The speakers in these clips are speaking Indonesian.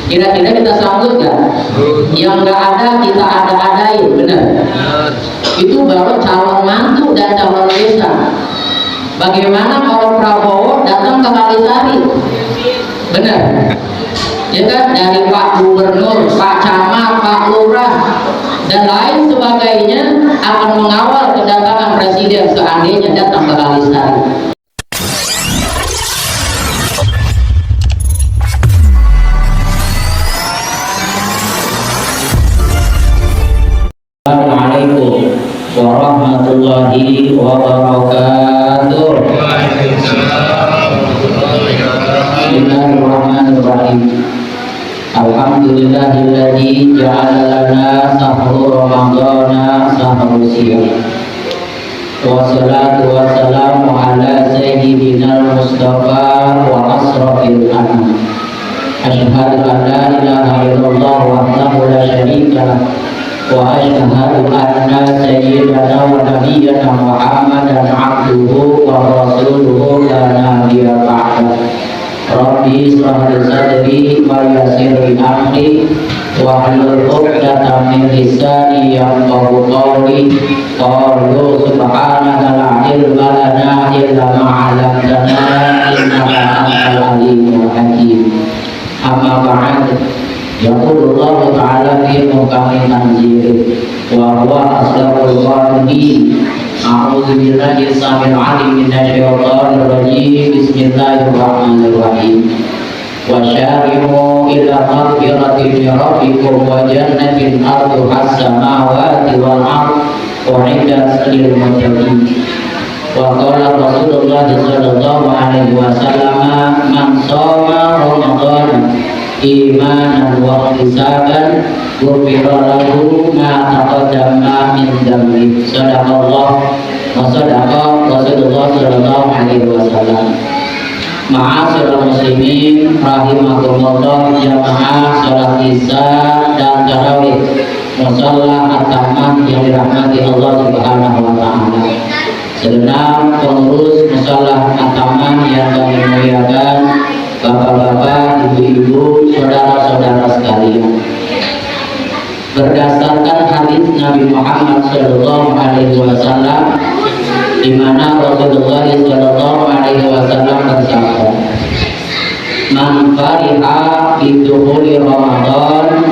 Kira-kira kita sambut nggak? Yang nggak ada kita ada-adain, benar? Itu baru calon mantu dan calon desa. Bagaimana kalau Prabowo datang ke Kalisari? Benar? Ya kan, dari Pak Gubernur, Pak Camat, Pak Lurah dan lain sebagainya akan mengawal kedatangan presiden seandainya datang ke Kalisari. Assalamualaikum warahmatullahi wabarakatuh. Bismillahirrahmanirrahim. Alhamdulillahilladzi ja'ala lana sahur ramadhana sahur siyam. Wassalatu wassalamu ala sayyidina Mustafa wa asrafil anam. Asyhadu an la ilaha illallah wahdahu la syarika lah wa asyhadu anna sayyidana wa nabiyyana Muhammadan abduhu wa rasuluhu la nabiyya ba'dahu. Rabbi shrah li sadri wa yassir li amri wahlul 'uqdatam min lisani yafqahu qawli. Qalu subhanaka la ilma lana illa ma 'allamtana innaka antal alimul hakim. Amma ba'd. Yaqulullahu ta'ala fi muhkamil tanzil wa huwa asdaqul qa'ilin. A'udzu billahi samil 'alim minasyaitonir rajim. Bismillahirrahmanirrahim. Wa syari'u ila maghfiratin min rabbikum wa jannatin arduhas samawati wal ardh u'iddat lil muttaqin. Wa qala Rasulullah sallallahu alaihi wasallam, man shoma Ramadan imanan wa ihtisaban ghufira lahu ma taqaddama min dhanbi. Sadaqallah wa sadaqa Rasulullah sallallahu alaihi wasallam. Ma'asyiral muslimin rahimakumullah, jamaah salat Isya dan tarawih musalla at-tamah yang dirahmati Allah Subhanahu wa taala. Segenap pengurus musalla at-tamah yang kami muliakan, bapak-bapak, ibu-ibu, saudara-saudara sekalian. Berdasarkan hadis Nabi Muhammad sallallahu alaihi wasallam, di mana Rasulullah sallallahu alaihi wasallam bersabda, "Man fariha bi dukhuli Ramadan,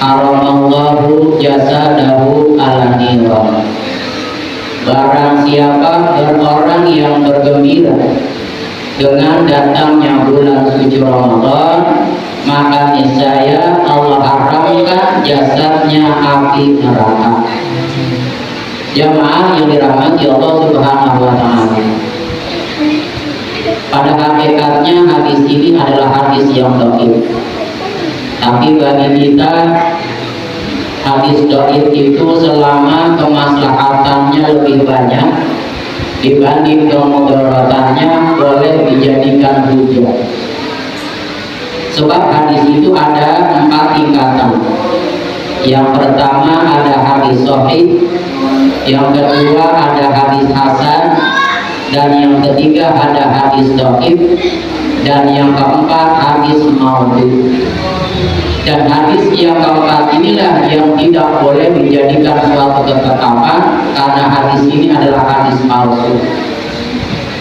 haramallahu jasadahu ala niran." Barang siapa orang yang bergembira dengan datangnya bulan suci Ramadan, maka niscaya Allah haramkan jasadnya api neraka. Jamaah yang dirahmati Allah Subhanahu wa taala. Pada hakikatnya hadis ini adalah hadis yang dhaif. Tapi bagi kita, hadis dhaif itu selama kemaslahatannya lebih banyak dibanding kemudaratannya, boleh dijadikan hujah. Sebab hadis itu ada 4 tingkatan. Yang pertama ada hadis sahih, yang kedua ada hadis hasan, dan yang ketiga ada hadis dhaif, dan yang keempat hadis maudhu. Dan hadis yang keempat inilah yang tidak boleh dijadikan suatu ketetapan, karena hadis ini adalah hadis palsu.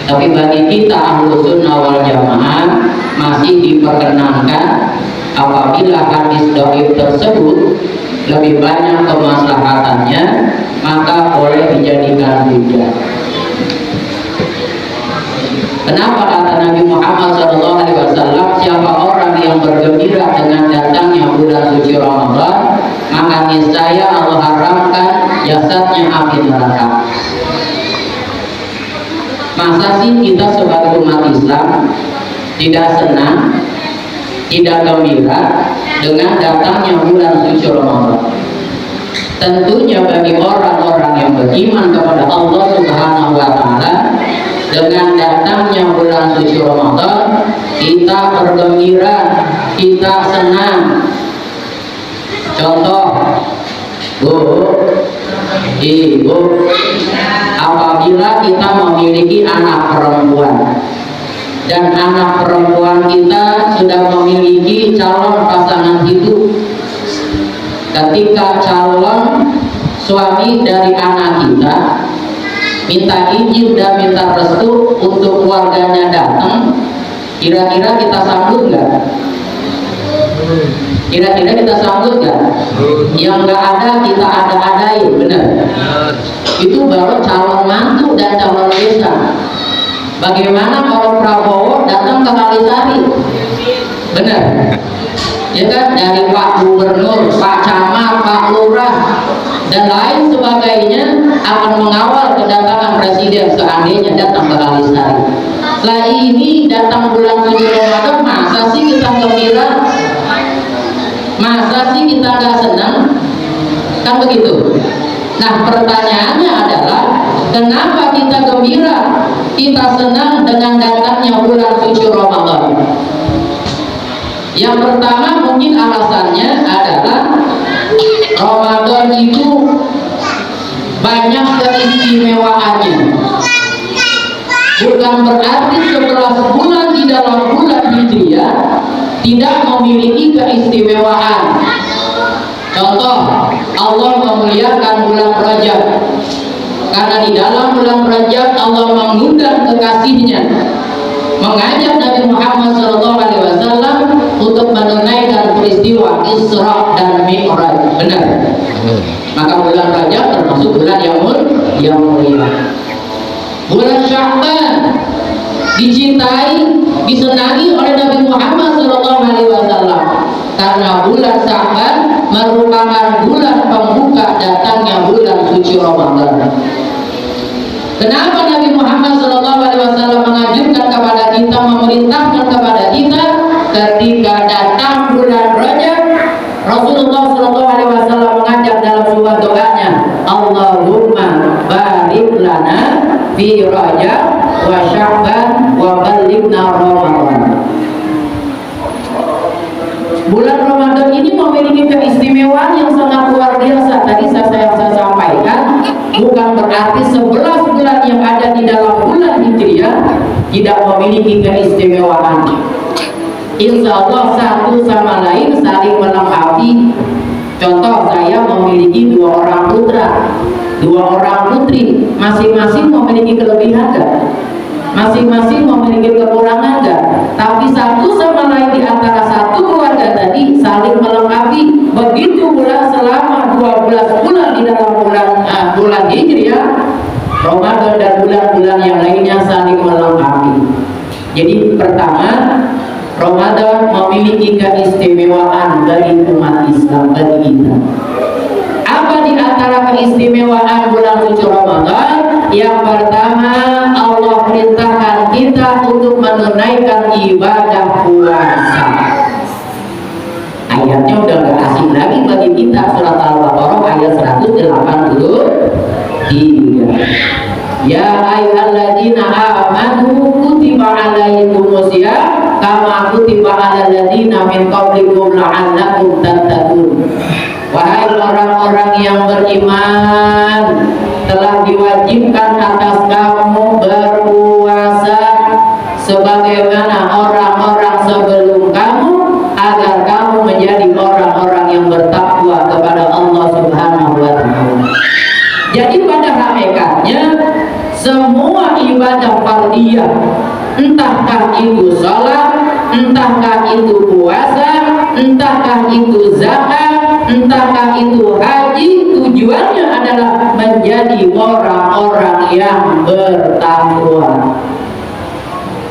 Tapi bagi kita Ahlus Sunnah wal Jamaah masih diperkenankan apabila hadis dhaif tersebut lebih banyak kemaslahatannya, maka boleh dijadikan hujah. Kenapa kata Nabi Muhammad SAW, siapa orang yang bergembira dengan datangnya bulan suci Ramadan, maka niscaya Allah haramkan jasadnya api neraka. Masa sih kita sebagai umat Islam tidak senang, tidak gembira dengan datangnya bulan suci Ramadan? Tentunya bagi orang-orang yang beriman kepada Allah Subhanahu wa taala, dengan datangnya bulan suci Ramadan kita bergembira, kita senang. Contoh, Bu, Ibu, apabila kita memiliki anak perempuan, dan anak perempuan kita sudah memiliki calon pasangan hidup. Ketika calon suami dari anak kita minta izin dan minta restu untuk keluarganya datang, kira-kira kita sambut nggak? Kira-kira kita sambut nggak? Yang nggak ada kita ada-adain, benar? Itu baru calon mantu dan calon desa. Bagaimana kalau Prabowo datang ke Kalisari? Benar? Ya kan, dari Pak Gubernur, Pak Camat, Pak Lurah, dan lain sebagainya akan mengawal kedatangan Presiden seandainya datang ke Kalisari. Lah ini datang bulan suci Ramadan, masa sih kita gembira? Masa sih kita nggak senang? Kan begitu. Nah, pertanyaannya adalah kenapa kita gembira, kita senang dengan datangnya bulan suci Ramadan? Yang pertama mungkin alasannya adalah Ramadan itu banyak keistimewaannya. Bukan berarti 11 bulan di dalam bulan Hijriah tidak memiliki keistimewaan. Contoh, Allah memuliakan bulan Rajab karena di dalam bulan Rajab Allah mengundang kekasihnya, mengajak Nabi Muhammad SAW untuk menunaikan peristiwa Isra dan Mi'raj. Benar. Maka bulan Rajab termasuk bulan yang mulia. Bulan Sya'ban dicintai, disenangi oleh Nabi Muhammad SAW karena bulan Sya'ban merupakan bulan pembuka datangnya bulan suci Ramadan. Kenapa Nabi Muhammad SAW mengajukan kepada kita, memerintahkan kepada kita ketika datang bulan Rajab, Rasulullah SAW mengajak dalam sebuah doanya, Allahumma barik lana fi Rajab wa Sya'ban wa balighna Ramadan. Bulan Ramadan ini memiliki keistimewaan yang sangat luar biasa. Tadi saya sampaikan, bukan berarti 11 bulan yang ada di dalam bulan Hijriah tidak memiliki keistimewaan. Insya Allah satu sama lain saling melengkapi. Contoh, saya memiliki 2 orang putra, 2 orang putri, masing-masing memiliki kelebihan enggak? Masing-masing memiliki kekurangan enggak? Tapi satu sama lain di antara satu keluarga tadi saling melengkapi. Begitu pula selama 12 bulan di dalam bulan Hijriah, Ramadan dan bulan-bulan yang lainnya saling melengkapi. Jadi pertama, Ramadan memiliki keistimewaan bagi umat Islam, bagi kita. Apa di antara keistimewaan bulan suci Ramadan? Yang pertama, Allah perintahkan kita untuk menunaikan ibadah puasa. Ayatnya udah gak asing lagi bagi kita, surat Al-Baqarah ayat 183. Ya ayyuhalladzina amanu kutiba alaikumusiyam kama kutiba alal ladzina min qablikum la'allakum tattaqun. Wahai orang-orang yang beriman, telah diwajibkan atas kamu berpuasa sebagaimana orang-orang sebelum kamu, agar kamu menjadi orang-orang yang bertakwa kepada Allah Subhanahu wa Ta'ala. Jadi pada hakikatnya semua ibadah fardiyah, entahkah itu sholat, entahkah itu puasa, entahkah itu zakat, entahkah itu haji, tujuannya adalah menjadi orang-orang yang bertakwa.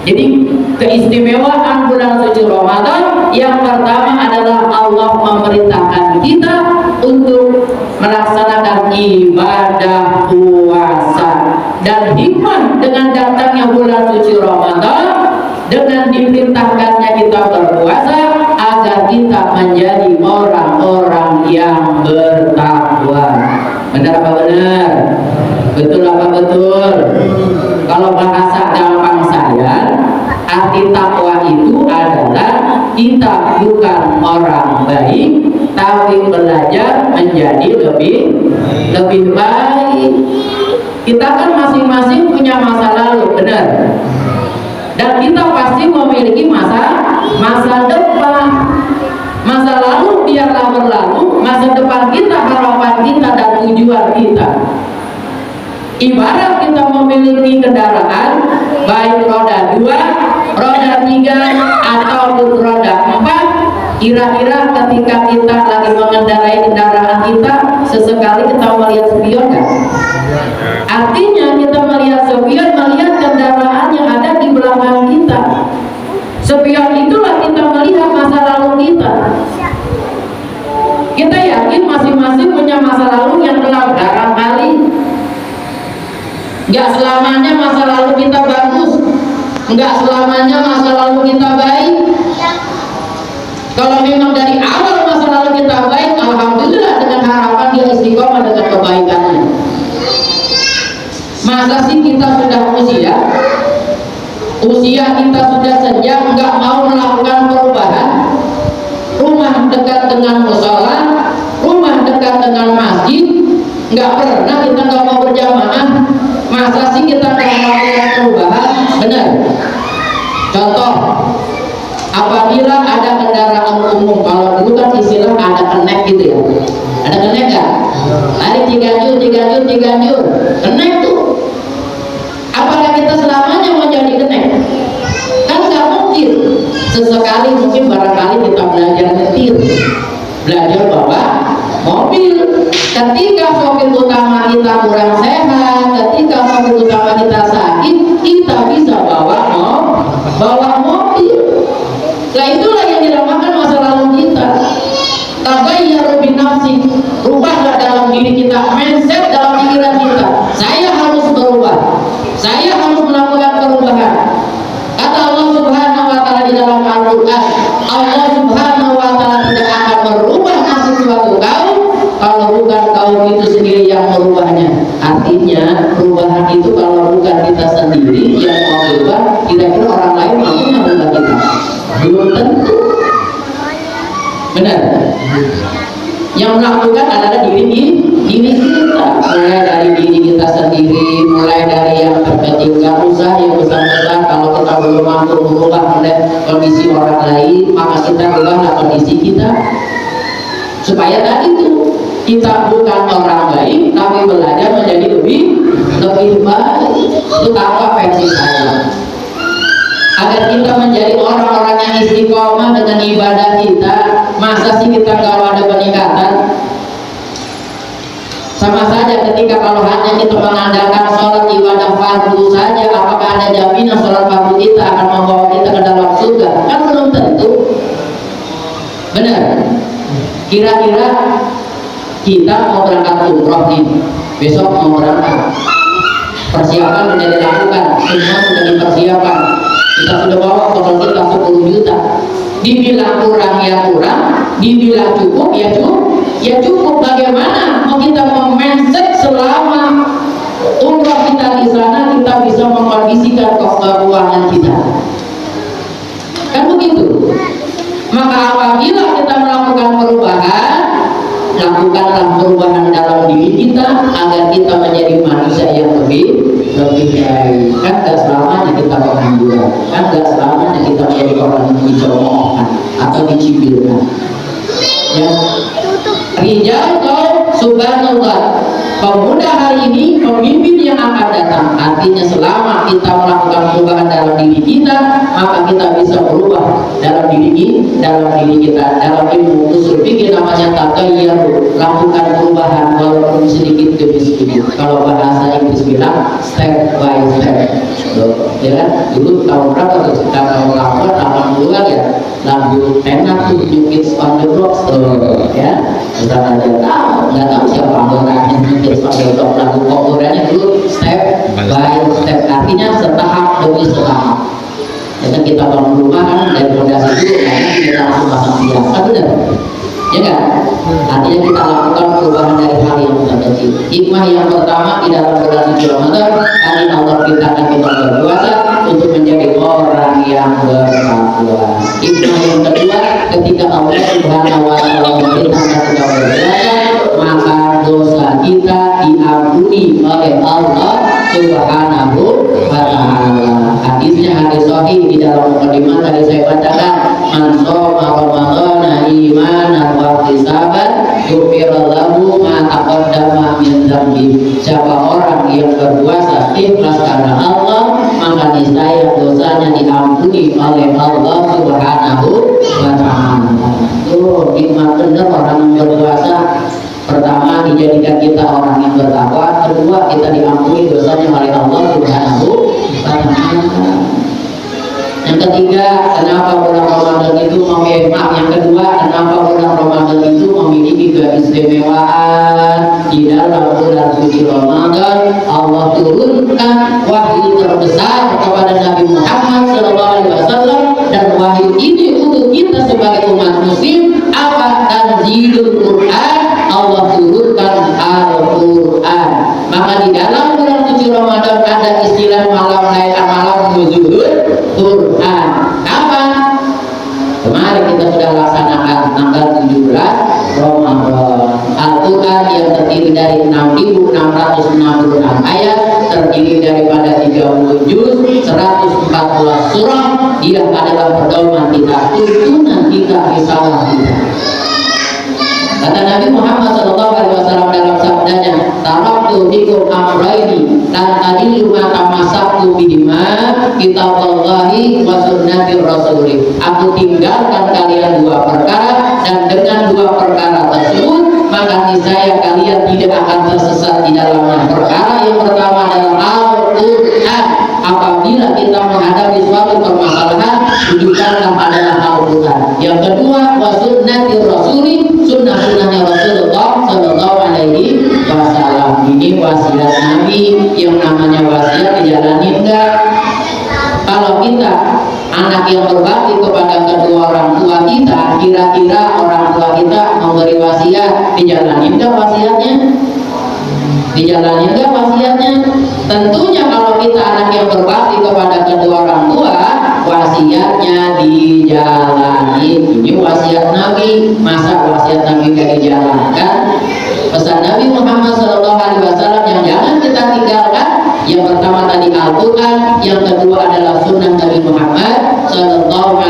Jadi keistimewaan bulan suci Ramadan yang pertama adalah Allah memerintahkan kita untuk melaksanakan ibadah puasa. Dan hikmah dengan datangnya bulan suci Ramadan, dengan diperintahkannya kita berpuasa, agar kita menjadi orang-orang yang bertakwa. Benar apa benar? Betul apa betul? Kalau bahasa gampang saya, arti takwa itu adalah kita bukan orang baik, tapi belajar menjadi lebih baik. Kita kan masing-masing punya masa lalu, benar? Dan kita pasti memiliki masa depan. Masa lalu biarlah berlalu, masa depan kita, harapan kita dan tujuan kita. Ibarat kita memiliki kendaraan, baik roda 2, roda 3, ataupun roda 4. Kira-kira ketika kita lagi mengendarai kendaraan kita, sesekali kita melihat spion kan? Artinya kita melihat spion, melihat kendaraan yang ada di belakang kita. Spion itulah kita melihat masa lalu kita. Kita yakin masing-masing punya masa lalu yang gelap. Barangkali nggak selamanya masa lalu kita bagus, nggak selamanya masa lalu kita baik. Kalau memang dari awal masa lalu kita baik, alhamdulillah, dengan harapan dia istiqomah dengan kebaikannya. Masa sih kita sudah usia kita sudah senja, nggak mau melakukan perubahan. Rumah dekat dengan musola, rumah dekat dengan masjid, nggak pernah kita nggak mau berjamaah. Masa sih kita nggak mau melakukan perubahan? Benar. Contoh, apabila ada kendaraan umum, kalau dulu kan istilah ada kenek gitu ya, ada kenek kan? Lari Ciganjur, kenek tuh. Apakah kita selamanya menjadi kenek? Kan nggak mungkin. Sesekali mungkin barangkali kita belajar nyetir, belajar bawa mobil. Ketika sopir utama kita kurang sehat, ketika sopir utama kita sakit, kita bisa bawa mobil. Nah itulah yang dinamakan masa lalu kita. Tagayyaru bin nafsi, rubahlah dalam diri kita, mindset dalam pikiran kita. Saya harus berubah, saya harus melakukan perubahan. Kata Allah Subhanahu wa Ta'ala di dalam Al-Quran, Allah Subhanahu wa Ta'ala tidak akan merubah nasib suatu kaum kalau bukan kaum itu sendiri yang merubahnya. Artinya perubahan itu kalau bukan kita sendiri yang mau berubah, kira-kira orang lain mampu merubah kita? Belum tentu. Benar. Yang melakukan adalah diri kita, mulai dari diri kita sendiri, mulai dari yang terkecil. Gak usah yang besar-besar. Kalau kita belum mampu merubah kondisi orang lain, maka kita ubahlah kondisi kita, supaya tadi itu kita bukan orang baik, tapi belajar menjadi lebih baik. Itu tanpa versi saya, agar kita menjadi orang-orang yang istiqomah dengan ibadah kita. Masa sih kita kalau ada peningkatan? Sama saja ketika kalau hanya kita mengandalkan sholat ibadah fardu saja, apakah ada jaminan sholat fardu kita akan membawa kita ke dalam surga? Kan belum tentu. Benar. Kira-kira kita mau berangkat umroh nih, besok mau berangkat, persiapan sudah dilakukan, semua sudah dipersiapkan. Kita sudah bawa bekal kita 10 juta. Dibilang kurang ya kurang, dibilang cukup ya cukup. Bagaimana mau kita mindset selama umroh kita di sana kita bisa mengkondisikan keuangan kita? Kan begitu. Maka apabila kita melakukan perubahan, lakukanlah perubahan dalam diri kita agar kita menjadi manusia yang lebih baik. Kan gak selamanya kita pengangguran, kan gak selamanya kita menjadi orang yang dicemoohkan atau dicibilkan. Ya, rijal kaum subhanallah, pemuda hari ini, pemimpin yang akan datang. Artinya selama kita melakukan perubahan dalam diri kita, maka kita bisa berubah dalam diri kita. Dalam ilmu usul fikih namanya taghayyur, lakukan perubahan walaupun sedikit demi sedikit. Kalau bahasa Inggris bilang step by step. Ya kan? Dulu tahun berapa tuh? Tahun 80-an ya. Lagu enak tuh New Kids on the Block tuh, ya. Kita nggak tahu siapa anggotannya New Kids on the Block. Lagu populernya dulu step by step, artinya setahap demi setahap. Ya kan, kita bangun rumah kan dari fondasi dulu, karena kita langsung pasang tiang, kan benar? Ya kan? Artinya kita lakukan perubahan dari hal yang terkecil. Hikmah yang pertama di dalam bulan suci Ramadan, karena Allah perintahkan kita berpuasa untuk menjadi orang yang bertakwa. Hikmah yang kedua, ketika Allah Subhanahu wa Ta'ala memerintahkan kita berpuasa, maka dosa kita diampuni oleh Allah Subhanahu wa Ta'ala. Hadisnya hadis sahih di dalam dalam mukadimah tadi saya bacakan, man shoma ramadhana imanan wa ihtisaban ghufira lahu ma taqaddama min dzambi. Siapa orang yang berpuasa ikhlas karena Allah, maka niscaya dosanya diampuni oleh Allah Subhanahu wa taala. Tuh nikmat benar orang yang berpuasa. Pertama, dijadikan kita orang yang bertakwa. Kedua, kita diampuni dosanya oleh Allah Subhanahu wa taala. Yang ketiga, kenapa bulan Ramadan itu yang kedua, kenapa bulan Ramadan itu memiliki keistimewaan? Di dalam bulan suci Ramadan, Allah turunkan wahyu terbesar kepada Nabi Muhammad SAW, dan wahyu ini untuk kita sebagai umat muslim apa? Tanzilul Quran. Allah turunkan Al-Quran. Maka di dalam bulan suci Ramadan ada istilah malam Lailatul malam nuzulul Quran. Apa? Kemarin kita sudah laksanakan tanggal 17 Ramadan. Al-Quran yang terdiri dari 6.666 ayat, terdiri daripada 30 juz, 114 surah. Dia adalah pedoman kita, tuntunan kita, risalah kita. Kata Nabi Muhammad SAW dalam sabdanya, taraktu fikum amrayni lan tadillu ma tamassaktu bihima kitaballahi wa sunnatir rasulih. Aku tinggalkan kalian dua perkara, dan dengan dua perkara tersebut maka niscaya kalian tidak akan tersesat di dalamnya. Perkara yang pertama adalah Al-Quran. Apabila kita menghadapi suatu permasalahan, rujukanlah adalah Al-Quran. Yang kedua, wa sunnatir rasulih, sunnah-sunnahnya Rasulullah Sallallahu Alaihi Wasallam. Ini wasiat Nabi. Yang namanya wasiat dijalani enggak? Kalau kita anak yang berbakti kepada kedua orang tua kita, kira-kira orang tua kita memberi wasiat, dijalani enggak wasiatnya? Dijalani enggak wasiatnya? Tentunya kalau kita anak yang berbakti kepada kedua orang tua, wasiatnya dijalani. Ini wasiat Nabi. Masa wasiat Nabi gak dijalankan? Pesan Nabi Muhammad SAW yang jangan kita tinggalkan, yang pertama tadi Al-Quran, yang kedua adalah sunnah Nabi Muhammad SAW.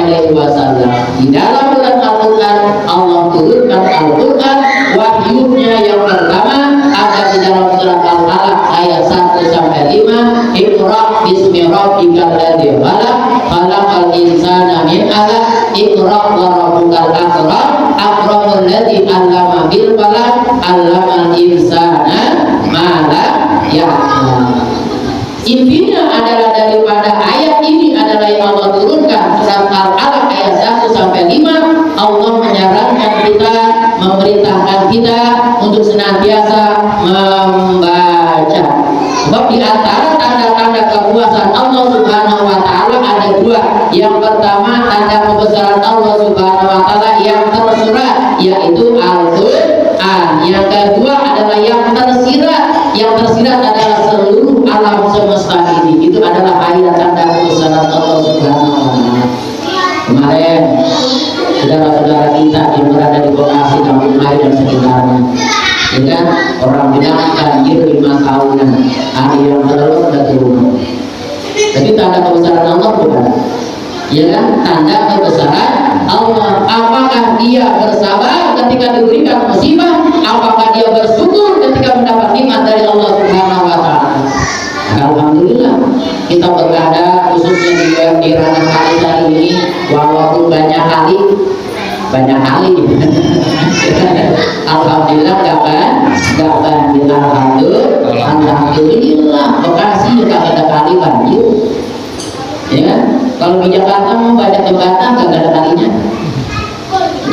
Di dalam bulan Al-Quran, Allah turunkan Al-Quran. Wahyunya yang pertama ada di dalam surat Al-Alaq ayat 1-5. Iqra bismi rabbikal ladzi khalaq, khalaqal insana min 'alaq, iqra wa rabbukal akram, akramul ladzi 'allama bil qalam, 'allamal insana ma lam ya'lam. Intinya adalah daripada ayat ini adalah yang Allah turunkan surat Al-Alaq ayat 1-5. Allah menyarankan kita, memerintahkan kita untuk senantiasa membaca. Sebab di antara tanda-tanda kekuasaan Allah Subhanahu wa taala ada dua. Yang pertama, tanda kebesaran Allah Subhanahu wa taala yang tersurat, yaitu Al-Quran. Yang kedua adalah yang tersirat. Yang tersirat adalah seluruh alam semesta ini. Itu adalah ayat tanda kebesaran Allah Subhanahu wa taala. Kemarin saudara-saudara kita yang berada di Bekasi, Kampung Melayu dan sekitarnya, ya kan? Orang bilang banjir 5 tahunan, ada yang terlalu dan turun. Jadi tanda kebesaran Allah bukan? Ya kan? Tanda kebesaran Allah. Apakah dia bersabar ketika diberikan musibah? Apakah dia bersyukur ketika mendapat nikmat dari Allah Subhanahu wa taala? Alhamdulillah kita berada khususnya di ranah Kalisa ini, walaupun banyak kali alhamdulillah gak banjir. Alhamdulillah Bekasi juga ada kali banjir, ya. Kalau di Jakarta mau banyak jembatan gak ada kalinya,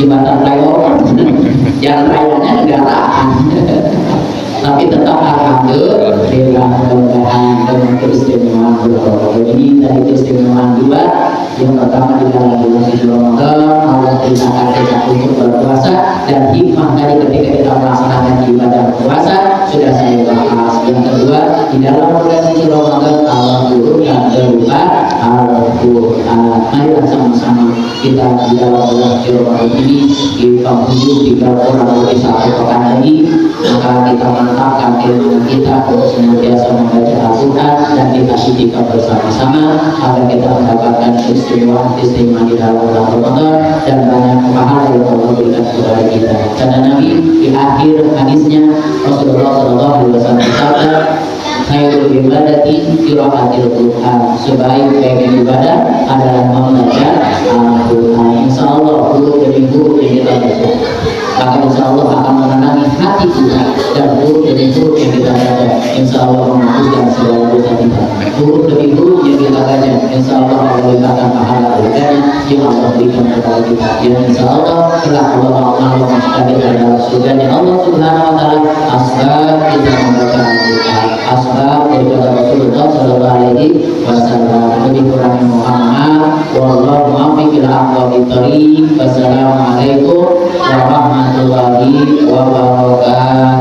jembatan flyover, jalan rayanya negaraan. Tapi tetap alhamdulillah dengan keistimewaan bulan ini. Dari keistimewaan dua, yang pertama di dalam bulan suci Ramadan Allah perintahkan kita untuk berpuasa, dan hikmah dari ketika kita melaksanakan ibadah berpuasa sudah saya bahas. Yang kedua, di dalam bulan suci Ramadan Allah turunkan berupa Al-Quran. Marilah sama-sama kita di dalam bulan suci Ramadan ini kita menuju 3 kurang lebih 1 pekan lagi, maka kita mantapkan ilmu kita untuk senantiasa membaca Al-Quran dan kita itikaf bersama-sama agar kita mendapatkan istimewa di dalam bulan Ramadan dan banyak pahala yang Allah berikan kepada kita. Karena Nabi di akhir hadisnya Rasulullah SAW bersabda, khairul ibadati qiraatul Qur'an, sebaik-baik ibadah adalah membaca Al-Qur'an. Insyaallah huruf demi huruf yang kita baca, maka insyaallah akan menenangi hati kita, dan huruf demi huruf yang kita baca insyaallah menghapuskan segala dosa kita. Huruf demi huruf yang kita baca insyaallah Allah berikan pahala berkah yang Allah berikan kepada kita. Dan insyaallah telah Allah masukkan kita dalam surga Allah Subhanahu wa taala asbab kita membaca Al-Qur'an, asbab daripada Rasulullah sallallahu alaihi wasallam. Lebih kurang mohon maaf, wallahu muwaffiq ila aqwamit thoriq. Wassalamualaikum warahmatullahi wabarakatuh.